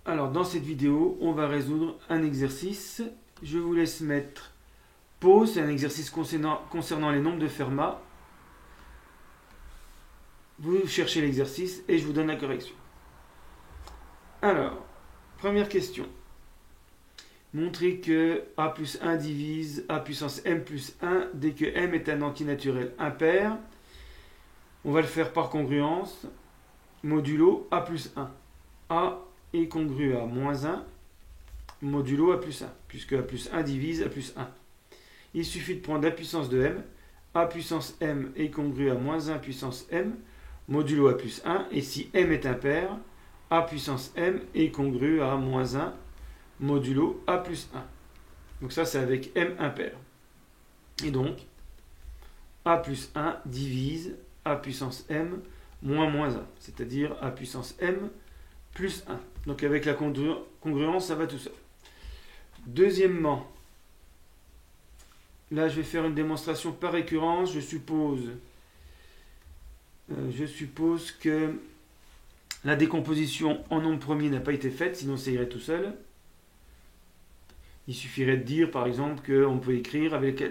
Alors, dans cette vidéo, on va résoudre un exercice. Je vous laisse mettre pause. C'est un exercice concernant les nombres de Fermat. Vous cherchez l'exercice et je vous donne la correction. Alors, première question. Montrer que a plus 1 divise a puissance m plus 1 dès que m est un antinaturel impair. On va le faire par congruence. Modulo a plus 1. A est congru à moins 1, modulo a plus 1, puisque a plus 1 divise a plus 1. Il suffit de prendre la puissance de m. A puissance m est congru à moins 1 puissance m, modulo a plus 1. Et si m est impair, a puissance m est congru à moins 1, modulo a plus 1. Donc ça, c'est avec m impair. Et donc, a plus 1 divise a puissance m moins 1, c'est-à-dire a puissance m plus 1. Donc avec la congruence, ça va tout seul. Deuxièmement, là je vais faire une démonstration par récurrence. Je suppose que la décomposition en nombre premier n'a pas été faite, sinon ça irait tout seul. Il suffirait de dire par exemple qu'on peut écrire avec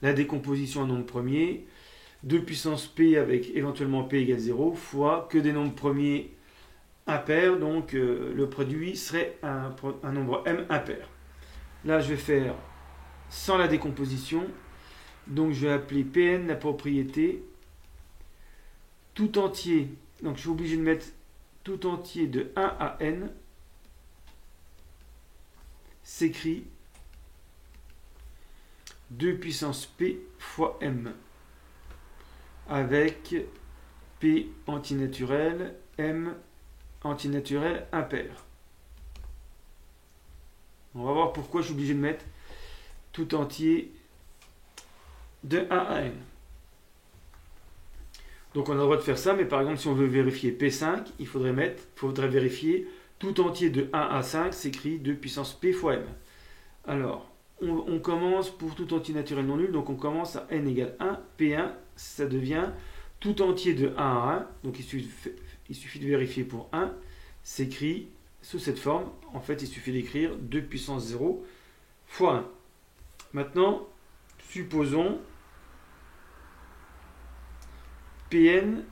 la décomposition en nombre premier 2 puissance p avec éventuellement p égale 0 fois que des nombres premiers impairs, donc le produit serait un nombre m impair. Là je vais faire sans la décomposition, donc je vais appeler Pn la propriété tout entier, donc je suis obligé de mettre tout entier de 1 à n s'écrit 2 puissance p fois m avec p antinaturel, m antinaturel impair. On va voir pourquoi je suis obligé de mettre tout entier de 1 à n. Donc on a le droit de faire ça, mais par exemple si on veut vérifier P5, il faudrait vérifier tout entier de 1 à 5 s'écrit 2 puissance P fois M. Alors, on commence pour tout entier naturel non nul, donc on commence à n égale 1, P1, ça devient tout entier de 1 à 1, donc il suffit de vérifier pour 1, s'écrit sous cette forme. En fait, il suffit d'écrire 2 puissance 0 fois 1. Maintenant, supposons Pn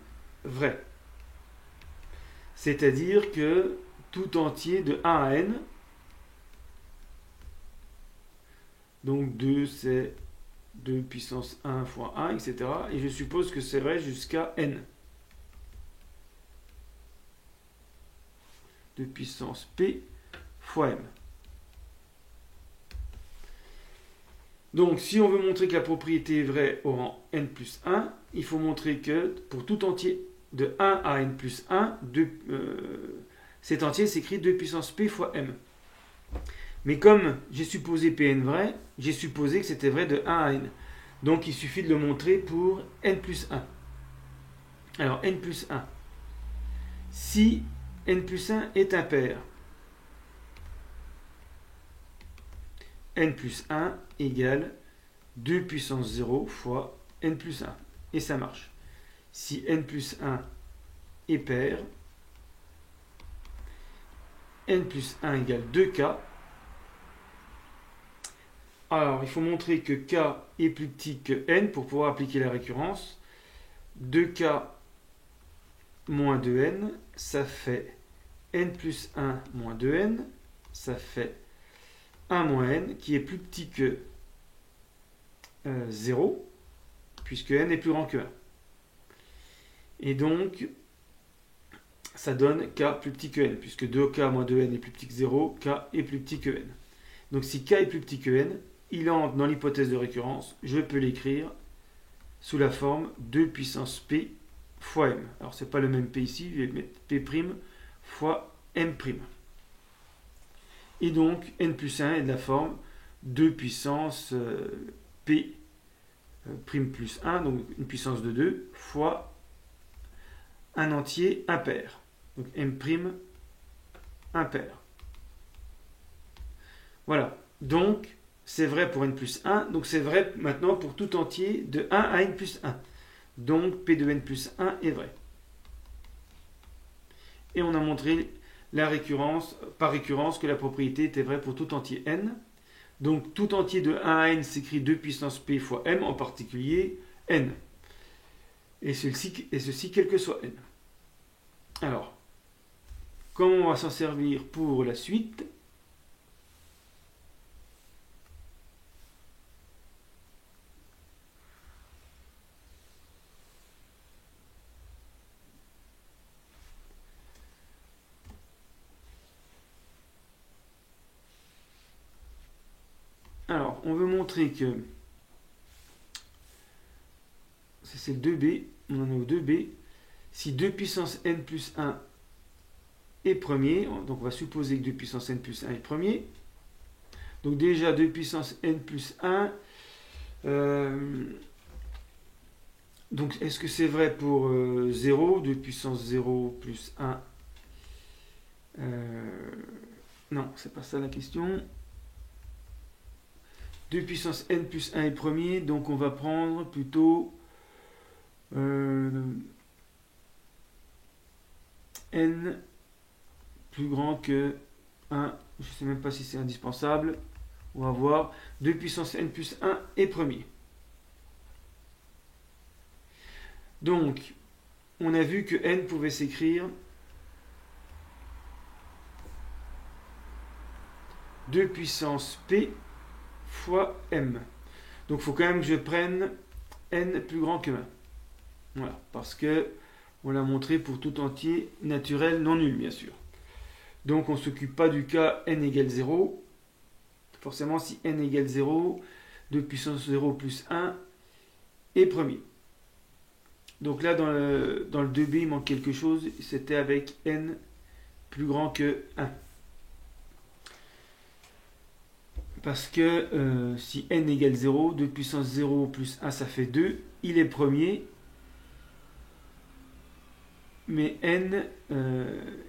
vrai. C'est-à-dire que tout entier de 1 à n, donc 2 c'est 2 puissance 1 fois 1, etc. Et je suppose que c'est vrai jusqu'à n. 2 puissance p fois m. Donc, si on veut montrer que la propriété est vraie au rang n plus 1, il faut montrer que pour tout entier de 1 à n plus 1, cet entier s'écrit 2 puissance p fois m. Mais comme j'ai supposé Pn vrai, j'ai supposé que c'était vrai de 1 à n. Donc, il suffit de le montrer pour n plus 1. Alors, n plus 1. Si n plus 1 est impair, n plus 1 égale 2 puissance 0 fois n plus 1. Et ça marche. Si n plus 1 est pair, n plus 1 égale 2k. Alors, il faut montrer que k est plus petit que n pour pouvoir appliquer la récurrence. 2k moins 2n, ça fait n plus 1 moins 2n, ça fait 1 moins n, qui est plus petit que 0, puisque n est plus grand que 1. Et donc, ça donne k plus petit que n, puisque 2k moins 2n est plus petit que 0, k est plus petit que n. Donc si k est plus petit que n, il entre dans l'hypothèse de récurrence. Je peux l'écrire sous la forme 2 puissance p fois m. Alors c'est pas le même p ici, je vais mettre p' fois m'. Et donc n plus 1 est de la forme 2 puissance p' plus 1, donc une puissance de 2, fois un entier impair. Donc m' impair. Voilà. Donc, c'est vrai pour n plus 1. Donc, c'est vrai maintenant pour tout entier de 1 à n plus 1. Donc, p de n plus 1 est vrai. Et on a montré par récurrence que la propriété était vraie pour tout entier n. Donc tout entier de 1 à n s'écrit 2 puissance p fois m, en particulier n. Et ceci quel que soit n. Alors, comment on va s'en servir pour la suite? Alors, on veut montrer que c'est le 2b, on en est au 2b. Si 2 puissance n plus 1 est premier, donc on va supposer que 2 puissance n plus 1 est premier. Donc déjà 2 puissance n plus 1. Donc est-ce que c'est vrai pour 0, 2 puissance 0 plus 1 non, c'est pas ça la question. 2 puissance n plus 1 est premier, donc on va prendre plutôt n plus grand que 1. Je ne sais même pas si c'est indispensable. On va voir. 2 puissance n plus 1 est premier. Donc, on a vu que n pouvait s'écrire 2 puissance p fois m. Donc, il faut quand même que je prenne n plus grand que 1. Voilà, parce que on l'a montré pour tout entier naturel non nul, bien sûr. Donc, on ne s'occupe pas du cas n égale 0. Forcément, si n égale 0, 2 puissance 0 plus 1 est premier. Donc là, dans le 2b, il manque quelque chose. C'était avec n plus grand que 1. Parce que si n égale 0, 2 puissance 0 plus 1, ça fait 2. Il est premier. Mais n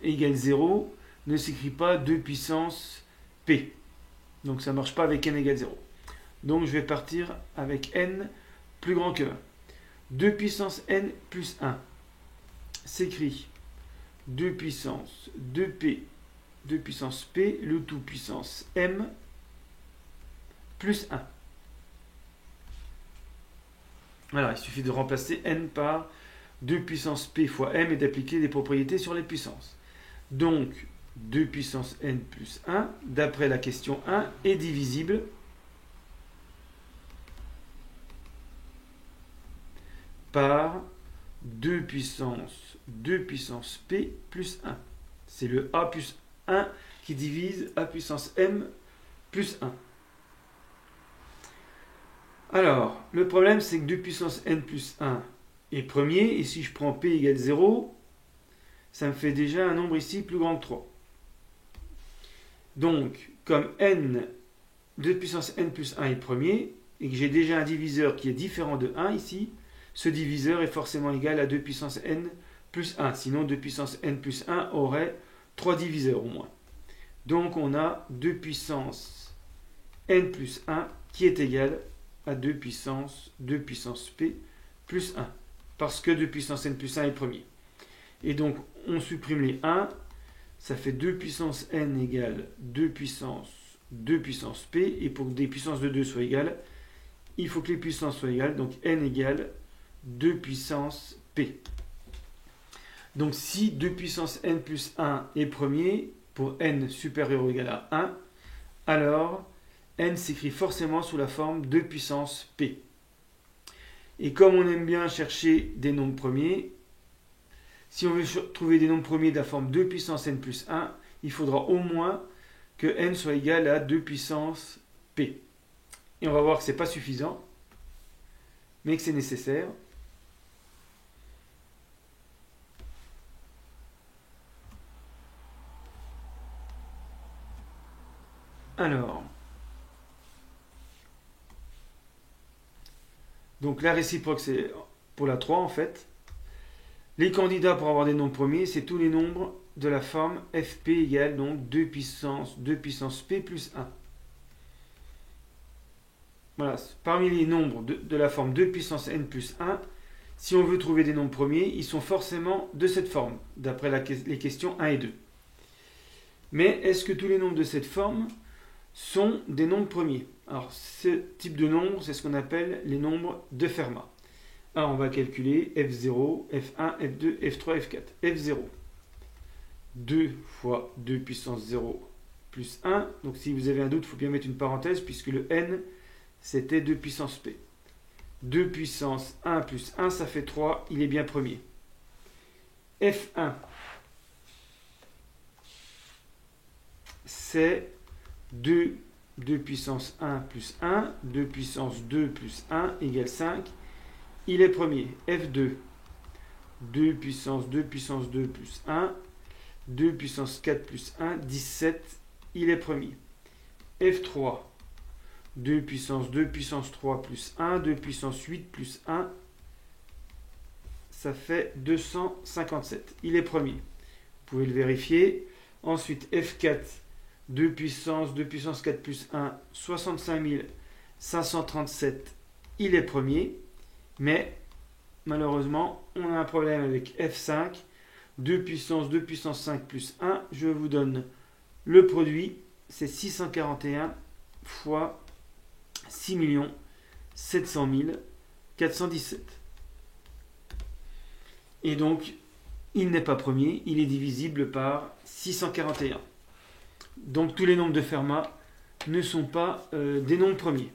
égale 0 ne s'écrit pas 2 puissance p. Donc ça ne marche pas avec n égale 0. Donc je vais partir avec n plus grand que 1. 2 puissance n plus 1 s'écrit 2 puissance 2p, 2 puissance p, le tout puissance m plus 1. Voilà, il suffit de remplacer n par 2 puissance p fois m et d'appliquer les propriétés sur les puissances. Donc 2 puissance n plus 1, d'après la question 1, est divisible par 2 puissance p plus 1. C'est le a plus 1 qui divise a puissance m plus 1. Alors, le problème, c'est que 2 puissance n plus 1 est premier, et si je prends p égale 0, ça me fait déjà un nombre ici plus grand que 3. Donc, comme n, 2 puissance n plus 1 est premier, et que j'ai déjà un diviseur qui est différent de 1 ici, ce diviseur est forcément égal à 2 puissance n plus 1. Sinon, 2 puissance n plus 1 aurait 3 diviseurs au moins. Donc, on a 2 puissance n plus 1 qui est égal à 2 puissance p plus 1. Parce que 2 puissance n plus 1 est premier. Et donc, on supprime les 1. Ça fait 2 puissance n égale 2 puissance p. Et pour que des puissances de 2 soient égales, il faut que les puissances soient égales. Donc, n égale 2 puissance p. Donc, si 2 puissance n plus 1 est premier, pour n supérieur ou égal à 1, alors n s'écrit forcément sous la forme 2 puissance p. Et comme on aime bien chercher des nombres premiers, si on veut trouver des nombres premiers de la forme 2 puissance n plus 1, il faudra au moins que n soit égal à 2 puissance p. Et on va voir que ce n'est pas suffisant, mais que c'est nécessaire. Alors, donc la réciproque, c'est pour la 3 en fait. Les candidats pour avoir des nombres premiers, c'est tous les nombres de la forme fp égale donc 2 puissance p plus 1. Voilà, parmi les nombres de la forme 2 puissance n plus 1, si on veut trouver des nombres premiers, ils sont forcément de cette forme, d'après les questions 1 et 2. Mais est-ce que tous les nombres de cette forme sont des nombres premiers? Alors, ce type de nombre, c'est ce qu'on appelle les nombres de Fermat. Alors, on va calculer F0, F1, F2, F3, F4. F0, 2 fois 2 puissance 0 plus 1. Donc, si vous avez un doute, il faut bien mettre une parenthèse, puisque le n, c'était 2 puissance p. 2 puissance 1 plus 1, ça fait 3. Il est bien premier. F1, c'est 2 puissance 1 plus 1, 2 puissance 2 plus 1 égale 5. Il est premier. F2, 2 puissance 2 puissance 2 plus 1, 2 puissance 4 plus 1, 17. Il est premier. F3, 2 puissance 2 puissance 3 plus 1, 2 puissance 8 plus 1, ça fait 257. Il est premier. Vous pouvez le vérifier. Ensuite, F4, 2 puissance 4 plus 1, 65 537. Il est premier. Mais, malheureusement, on a un problème avec F5. 2 puissance 5 plus 1. Je vous donne le produit. C'est 641 fois 6 700 417. Et donc, il n'est pas premier, il est divisible par 641. Donc, tous les nombres de Fermat ne sont pas des nombres premiers.